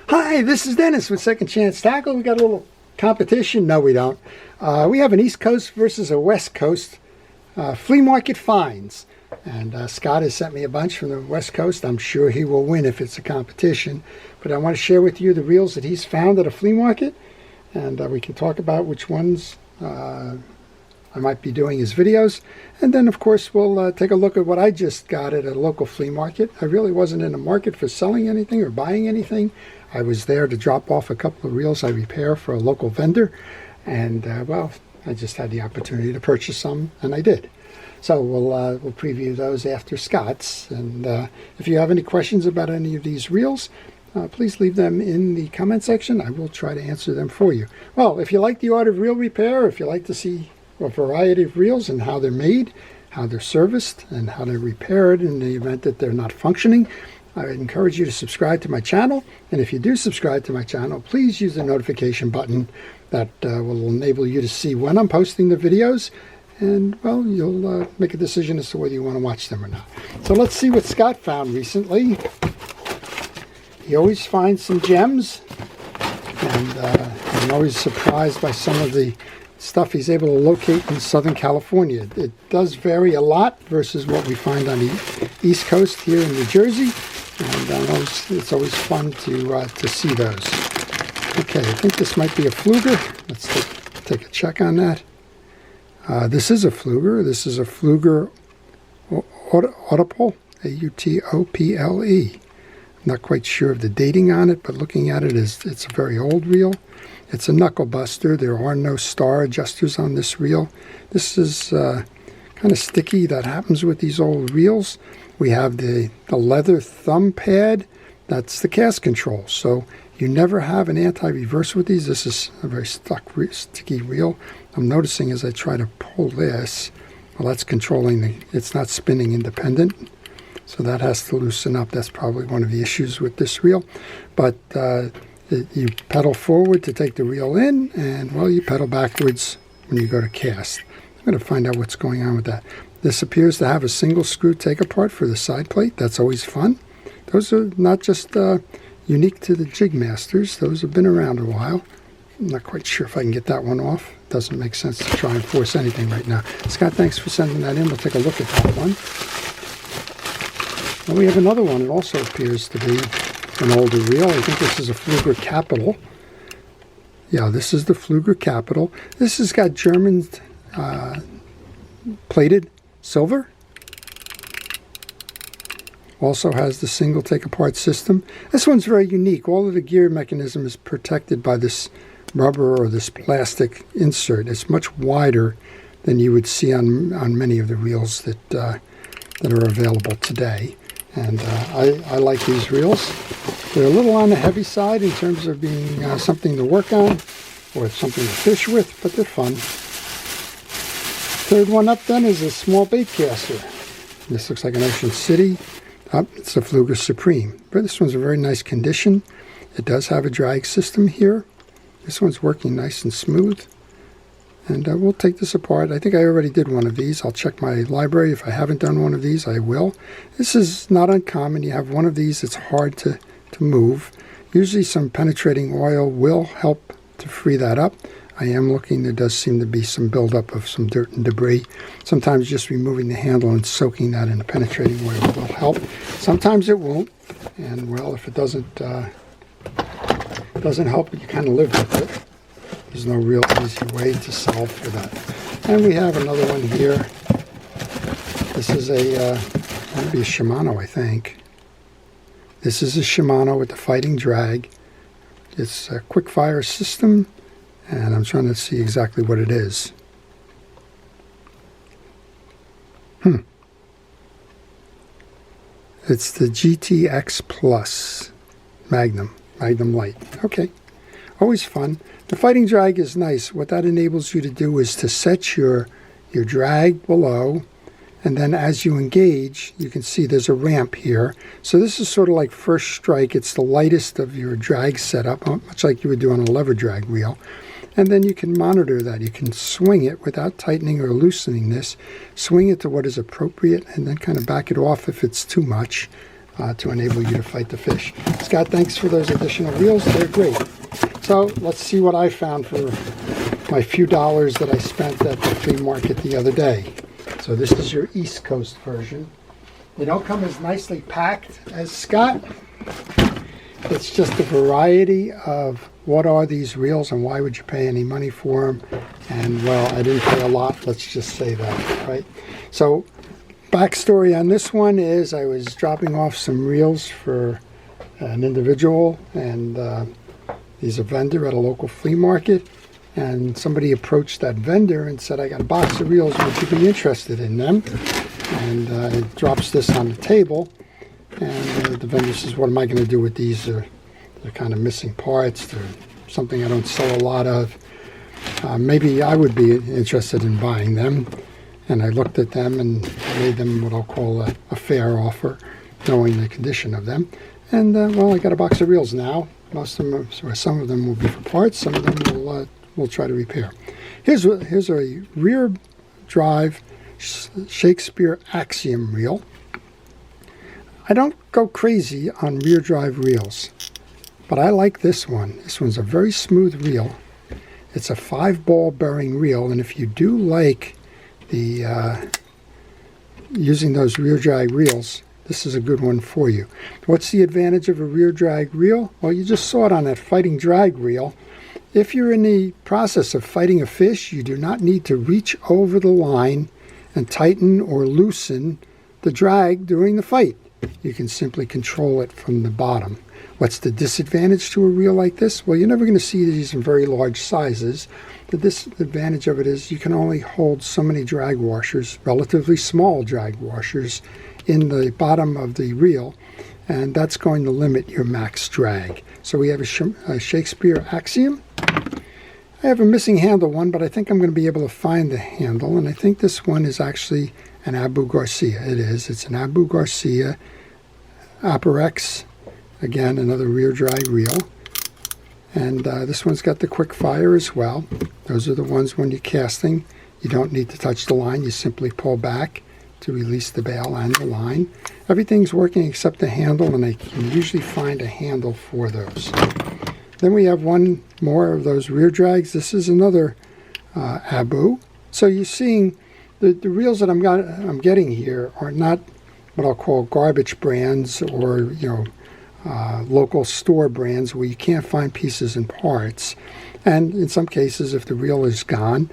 Hi, this is Dennis with Second Chance Tackle. We got a little competition. No, we don't. We have an East Coast versus a West Coast flea market finds. And Scott has sent me a bunch from the West Coast. I'm sure he will win if it's a competition. But I want to share with you the reels that he's found at a flea market. And we can talk about which ones I might be doing as videos. And then, of course, we'll take a look at what I just got at a local flea market. I really wasn't in the market for selling anything or buying anything. I was there to drop off a couple of reels I repair for a local vendor. And, well, I just had the opportunity to purchase some, and I did. So we'll preview those after Scott's. And if you have any questions about any of these reels, please leave them in the comment section. I will try to answer them for you. Well, if you like the art of reel repair, if you like to see a variety of reels and how they're made, how they're serviced, and how they're repaired in the event that they're not functioning, I encourage you to subscribe to my channel. And if you do subscribe to my channel, please use the notification button. That will enable you to see when I'm posting the videos. And, well, you'll make a decision as to whether you want to watch them or not. So let's see what Scott found recently. He always finds some gems. And I'm always surprised by some of the stuff he's able to locate in Southern California. It does vary a lot versus what we find on the East Coast here in New Jersey. And it's always fun to see those. Okay, I think this might be a fluger. Let's take a check on that. This is a fluger. This is a fluger Autople, A-U-T-O-P-L-E. Not quite sure of the dating on it, but looking at it, it's a very old reel. It's a knuckle buster. There are no star adjusters on this reel. This is kind of sticky. That happens with these old reels. We have the leather thumb pad. That's the cast control. So you never have an anti-reverse with these. This is a very sticky reel. I'm noticing as I try to pull this, well, that's controlling it's not spinning independent. So that has to loosen up. That's probably one of the issues with this reel. But you pedal forward to take the reel in, and, well, you pedal backwards when you go to cast. I'm going to find out what's going on with that. This appears to have a single screw take apart for the side plate. That's always fun. Those are not just unique to the jig masters. Those have been around a while. I'm not quite sure if I can get that one off. Doesn't make sense to try and force anything right now. Scott, thanks for sending that in. We'll take a look at that one. Well, we have another one. It also appears to be an older reel. I think this is a Fluger Capital. Yeah, this is the Fluger Capital. This has got German plated silver. Also has the single take-apart system. This one's very unique. All of the gear mechanism is protected by this rubber or this plastic insert. It's much wider than you would see on many of the reels that are available today. And I like these reels. They're a little on the heavy side in terms of being something to work on or something to fish with, but they're fun. Third one up then is a small bait caster. This looks like an Ocean City. It's a Fluger Supreme. But this one's a very nice condition. It does have a drag system here. This one's working nice and smooth. And we'll take this apart. I think I already did one of these. I'll check my library. If I haven't done one of these, I will. This is not uncommon. You have one of these, it's hard to move. Usually some penetrating oil will help to free that up. I am looking. There does seem to be some buildup of some dirt and debris. Sometimes just removing the handle and soaking that in the penetrating oil will help. Sometimes it won't. And, well, if it doesn't help, you kind of live with it. There's no real easy way to solve for that. And we have another one here. This is maybe a Shimano, I think. This is a Shimano with the Fighting Drag. It's a quick fire system, and I'm trying to see exactly what it is. It's the GTX Plus Magnum Light. Okay, always fun. The Fighting Drag is nice. What that enables you to do is to set your drag below, and then as you engage, you can see there's a ramp here. So this is sort of like first strike. It's the lightest of your drag setup, much like you would do on a lever drag reel. And then you can monitor that. You can swing it without tightening or loosening this. Swing it to what is appropriate, and then kind of back it off if it's too much. to enable you to fight the fish. Scott, thanks for those additional reels. They're great. So let's see what I found for my few dollars that I spent at the flea market the other day. So this is your East Coast version. They don't come as nicely packed as Scott. It's just a variety of what are these reels and why would you pay any money for them. And well, I didn't pay a lot, let's just say that, right? So backstory on this one is I was dropping off some reels for an individual, and he's a vendor at a local flea market, and somebody approached that vendor and said, I got a box of reels, would you be interested in them? And it drops this on the table, and the vendor says, what am I going to do with these? They're kind of missing parts. They're something I don't sell a lot of. Maybe I would be interested in buying them. And I looked at them and made them what I'll call a fair offer, knowing the condition of them. And well, I got a box of reels now. Most of them, or some of them will be for parts. Some of them we'll try to repair. Here's a rear drive Shakespeare Axiom reel. I don't go crazy on rear drive reels, but I like this one. This one's a very smooth reel. It's a 5-ball bearing reel, and if you do like the using those rear drag reels, this is a good one for you. What's the advantage of a rear drag reel? Well, you just saw it on that fighting drag reel. If you're in the process of fighting a fish, you do not need to reach over the line and tighten or loosen the drag during the fight. You can simply control it from the bottom. What's the disadvantage to a reel like this? Well, you're never going to see these in very large sizes. The disadvantage of it is you can only hold so many drag washers, relatively small drag washers, in the bottom of the reel, and that's going to limit your max drag. So we have a Shakespeare Axiom. I have a missing handle one, but I think I'm going to be able to find the handle, and I think this one is actually an Abu Garcia. It is. It's an Abu Garcia Aperex. Again, another rear drag reel. And this one's got the quick fire as well. Those are the ones when you're casting. You don't need to touch the line. You simply pull back to release the bail and the line. Everything's working except the handle, and I can usually find a handle for those. Then we have one more of those rear drags. This is another Abu. So you're seeing the reels that I'm getting here are not what I'll call garbage brands or local store brands where you can't find pieces and parts. And in some cases, if the reel is gone,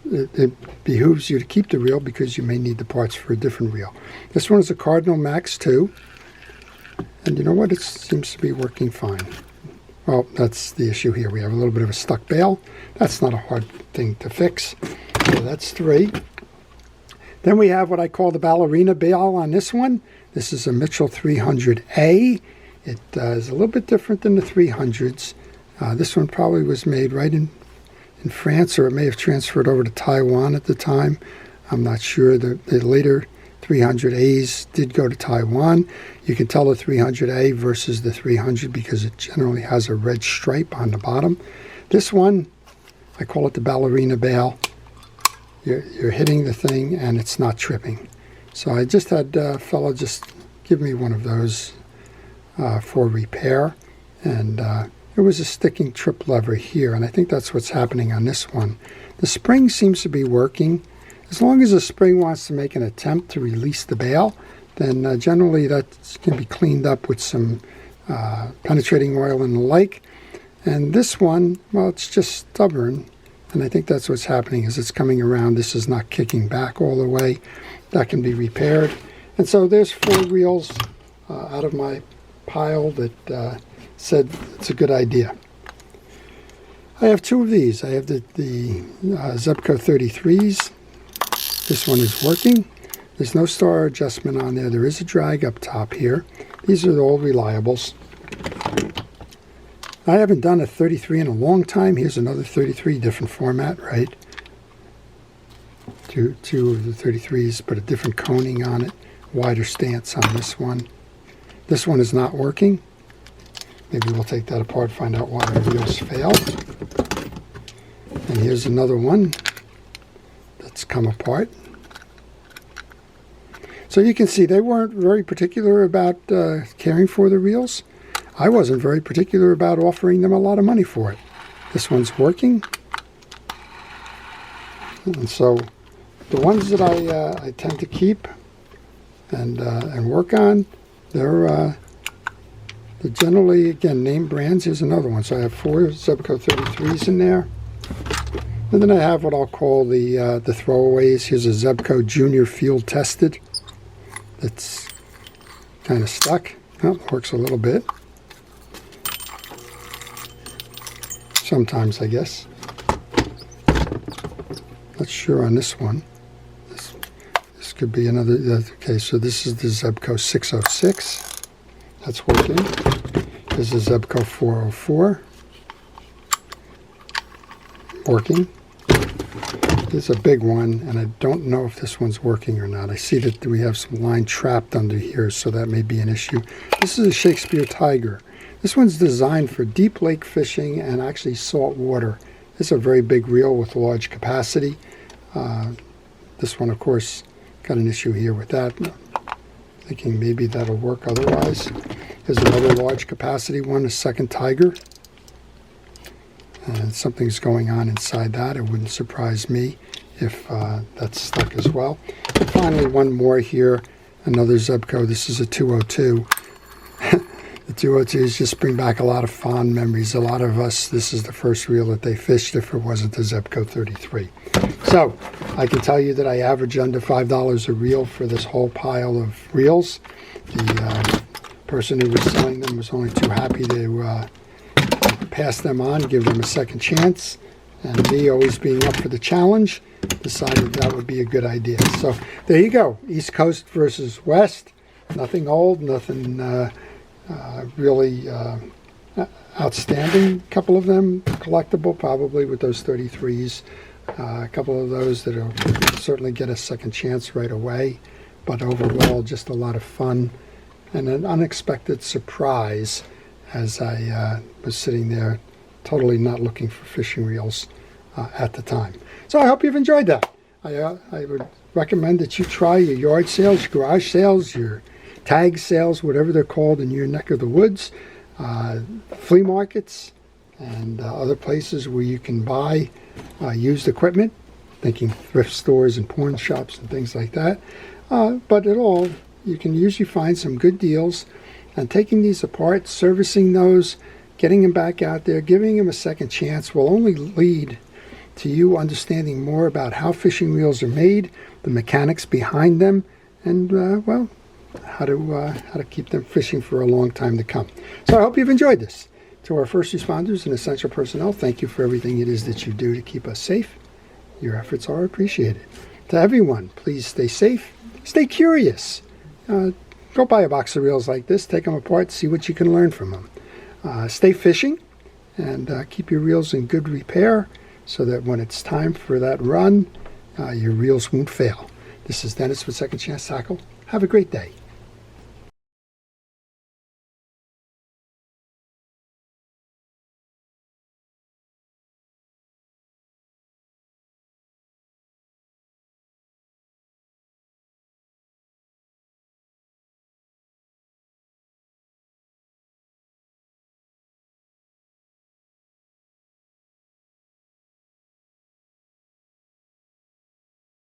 it behooves you to keep the reel because you may need the parts for a different reel. This one is a Cardinal Max 2. And you know what? It seems to be working fine. Well, that's the issue here. We have a little bit of a stuck bail. That's not a hard thing to fix. So that's 3. Then we have what I call the ballerina bail on this one. This is a Mitchell 300A. It is a little bit different than the 300s. This one probably was made right in France, or it may have transferred over to Taiwan at the time. I'm not sure. The later 300As did go to Taiwan. You can tell the 300A versus the 300 because it generally has a red stripe on the bottom. This one, I call it the ballerina bail. You're hitting the thing and it's not tripping. So I just had a fellow just give me one of those for repair, and there was a sticking trip lever here, and I think that's what's happening on this one. The spring seems to be working. As long as the spring wants to make an attempt to release the bail, then generally that can be cleaned up with some penetrating oil and the like. And this one, well, it's just stubborn, and I think that's what's happening is it's coming around. This is not kicking back all the way. That can be repaired. And so there's 4 reels out of my pile that said it's a good idea. I have 2 of these. I have the Zebco 33s. This one is working. There's no star adjustment on there. There is a drag up top here. These are the old reliables. I haven't done a 33 in a long time. Here's another 33, different format, right? Two of the 33s, but a different coning on it. Wider stance on this one. This one is not working. Maybe we'll take that apart, find out why the reels failed. And here's another one that's come apart. So you can see they weren't very particular about caring for the reels. I wasn't very particular about offering them a lot of money for it. This one's working. And so the ones that I tend to keep and work on, they're generally, again, name brands. Here's another one. So I have 4 Zebco 33s in there. And then I have what I'll call the throwaways. Here's a Zebco Junior Field Tested. That's kind of stuck. Oh, works a little bit. Sometimes, I guess. Not sure on this one. This could be another. Okay, so this is the Zebco 606. That's working. This is Zebco 404. Working. This is a big one, and I don't know if this one's working or not. I see that we have some line trapped under here, so that may be an issue. This is a Shakespeare Tiger. This one's designed for deep lake fishing and actually salt water. It's a very big reel with large capacity. This one, of course, got an issue here with that. Thinking maybe that'll work otherwise. There's another large capacity one, a second Tiger. And something's going on inside that. It wouldn't surprise me if that's stuck as well. And finally, one more here, another Zebco. This is a 202. The 202s just bring back a lot of fond memories. A lot of us, this is the first reel that they fished if it wasn't the Zebco 33. So I can tell you that I average under $5 a reel for this whole pile of reels. The person who was selling them was only too happy to pass them on, give them a second chance. And me, always being up for the challenge, decided that would be a good idea. So there you go, East Coast versus West. Nothing old, nothing really outstanding. A couple of them collectible, probably, with those 33s. A couple of those that will certainly get a second chance right away. But overall, just a lot of fun and an unexpected surprise as I was sitting there totally not looking for fishing reels at the time. So I hope you've enjoyed that. I would recommend that you try your yard sales, your garage sales, your tag sales, whatever they're called in your neck of the woods, flea markets, and other places where you can buy used equipment, thinking thrift stores and pawn shops and things like that. But at all, you can usually find some good deals. And taking these apart, servicing those, getting them back out there, giving them a second chance will only lead to you understanding more about how fishing reels are made, the mechanics behind them, and well, how to keep them fishing for a long time to come. So I hope you've enjoyed this. To our first responders and essential personnel, thank you for everything it is that you do to keep us safe. Your efforts are appreciated. To everyone, please stay safe, stay curious. Go buy a box of reels like this, take them apart, see what you can learn from them. Stay fishing, and keep your reels in good repair so that when it's time for that run, your reels won't fail. This is Dennis with Second Chance Tackle. Have a great day.